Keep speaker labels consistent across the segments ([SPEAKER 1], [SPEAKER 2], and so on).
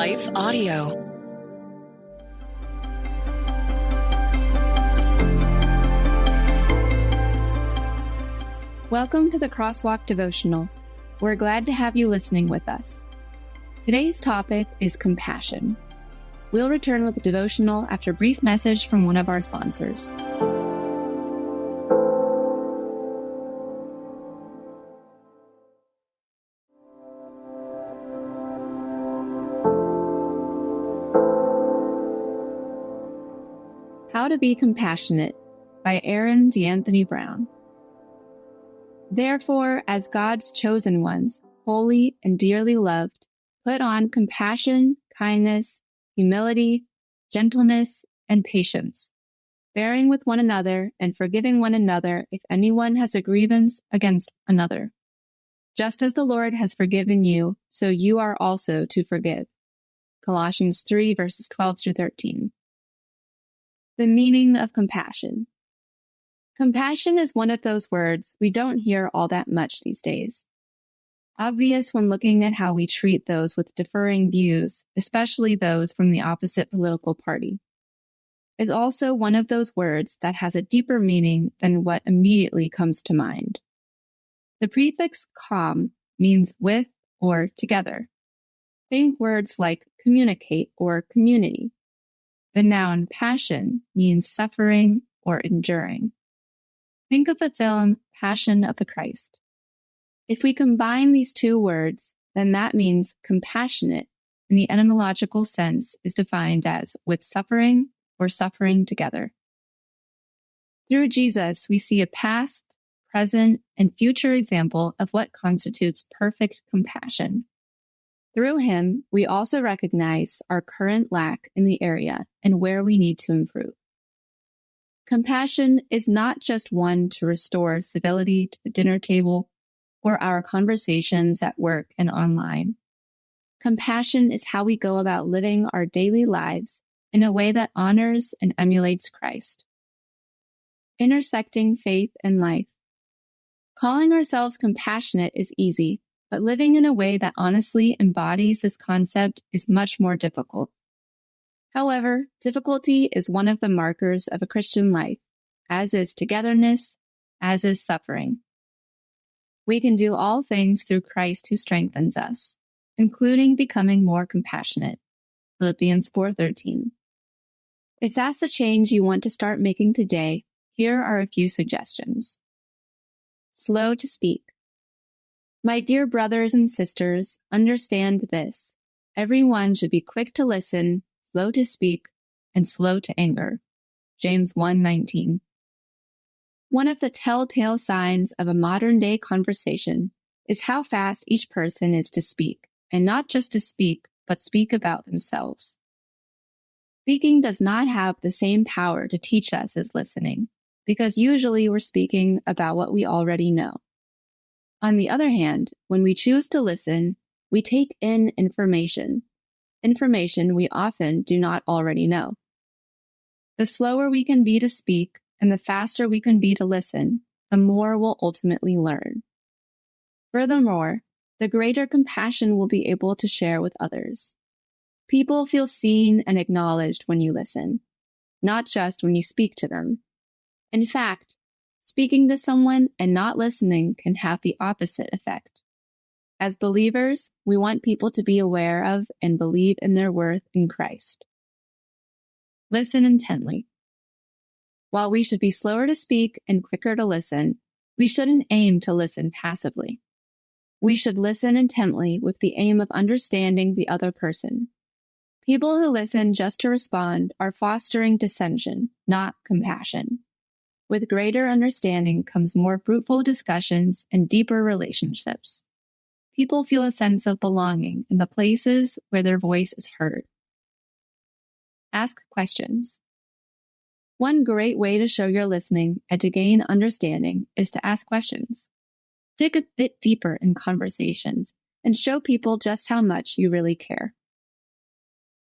[SPEAKER 1] Life Audio.
[SPEAKER 2] Welcome to the Crosswalk Devotional. We're glad to have you listening with us. Today's topic is compassion. We'll return with the devotional after a brief message from one of our sponsors. How to Be Compassionate by Aaron D'Anthony Brown. Therefore, as God's chosen ones, holy and dearly loved, put on compassion, kindness, humility, gentleness, and patience, bearing with one another and forgiving one another if anyone has a grievance against another. Just as the Lord has forgiven you, so you are also to forgive. Colossians 3 verses 12 through 13. The meaning of compassion. Compassion is one of those words we don't hear all that much these days. Obvious when looking at how we treat those with differing views, especially those from the opposite political party. It's also one of those words that has a deeper meaning than what immediately comes to mind. The prefix com means with or together. Think words like communicate or community. The noun passion means suffering or enduring. Think of the film Passion of the Christ. If we combine these two words, then that means compassionate in the etymological sense is defined as with suffering or suffering together. Through Jesus, we see a past, present, and future example of what constitutes perfect compassion. Through him, we also recognize our current lack in the area and where we need to improve. Compassion is not just one to restore civility to the dinner table or our conversations at work and online. Compassion is how we go about living our daily lives in a way that honors and emulates Christ. Intersecting faith and life. Calling ourselves compassionate is easy, but living in a way that honestly embodies this concept is much more difficult. However, difficulty is one of the markers of a Christian life, as is togetherness, as is suffering. We can do all things through Christ who strengthens us, including becoming more compassionate. Philippians 4:13. If that's the change you want to start making today, here are a few suggestions. Slow to speak. My dear brothers and sisters, understand this. Everyone should be quick to listen, slow to speak, and slow to anger. James 1:19. One of the telltale signs of a modern-day conversation is how fast each person is to speak, and not just to speak, but speak about themselves. Speaking does not have the same power to teach us as listening, because usually we're speaking about what we already know. On the other hand, when we choose to listen, we take in information we often do not already know. The slower we can be to speak and the faster we can be to listen, the more we'll ultimately learn. Furthermore, the greater compassion we'll be able to share with others. People feel seen and acknowledged when you listen, not just when you speak to them. In fact, speaking to someone and not listening can have the opposite effect. As believers, we want people to be aware of and believe in their worth in Christ. Listen intently. While we should be slower to speak and quicker to listen, we shouldn't aim to listen passively. We should listen intently with the aim of understanding the other person. People who listen just to respond are fostering dissension, not compassion. With greater understanding comes more fruitful discussions and deeper relationships. People feel a sense of belonging in the places where their voice is heard. Ask questions. One great way to show you're listening and to gain understanding is to ask questions. Dig a bit deeper in conversations and show people just how much you really care.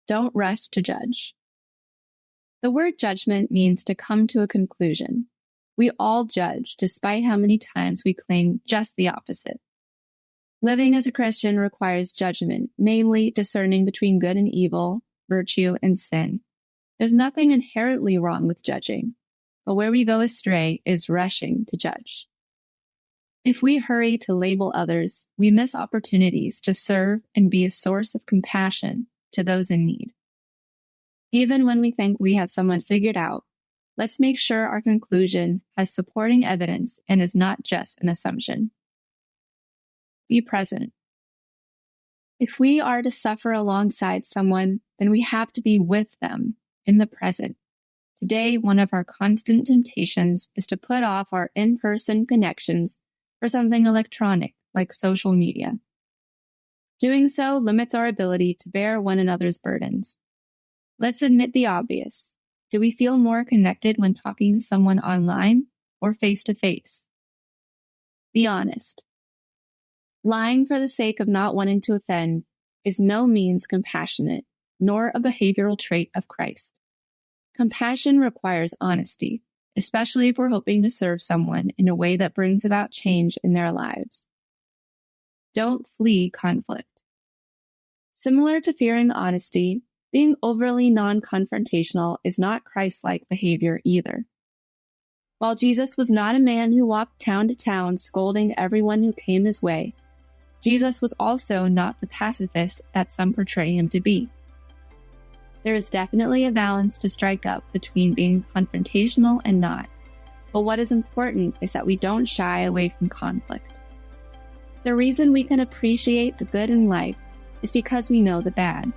[SPEAKER 2] Don't rush to judge. The word judgment means to come to a conclusion. We all judge, despite how many times we claim just the opposite. Living as a Christian requires judgment, namely discerning between good and evil, virtue and sin. There's nothing inherently wrong with judging, but where we go astray is rushing to judge. If we hurry to label others, we miss opportunities to serve and be a source of compassion to those in need. Even when we think we have someone figured out, let's make sure our conclusion has supporting evidence and is not just an assumption. Be present. If we are to suffer alongside someone, then we have to be with them in the present. Today, one of our constant temptations is to put off our in-person connections for something electronic like social media. Doing so limits our ability to bear one another's burdens. Let's admit the obvious. Do we feel more connected when talking to someone online or face-to-face? Be honest. Lying for the sake of not wanting to offend is no means compassionate, nor a behavioral trait of Christ. Compassion requires honesty, especially if we're hoping to serve someone in a way that brings about change in their lives. Don't flee conflict. Similar to fearing honesty, being overly non-confrontational is not Christ-like behavior either. While Jesus was not a man who walked town to town scolding everyone who came his way, Jesus was also not the pacifist that some portray him to be. There is definitely a balance to strike up between being confrontational and not, but what is important is that we don't shy away from conflict. The reason we can appreciate the good in life is because we know the bad.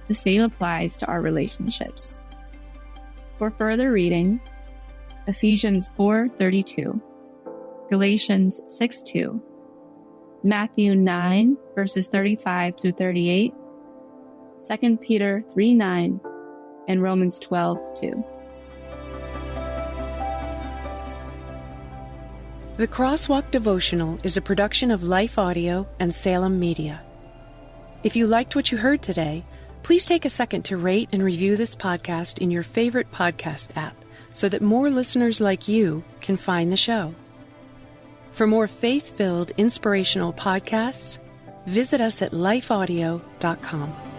[SPEAKER 2] The same applies to our relationships. For further reading, Ephesians 4:32, Galatians 6:2, Matthew 9 verses 35 through 38, 2 Peter 3:9, and Romans 12:2.
[SPEAKER 1] The Crosswalk Devotional is a production of Life Audio and Salem Media. If you liked what you heard today, please take a second to rate and review this podcast in your favorite podcast app so that more listeners like you can find the show. For more faith-filled, inspirational podcasts, visit us at lifeaudio.com.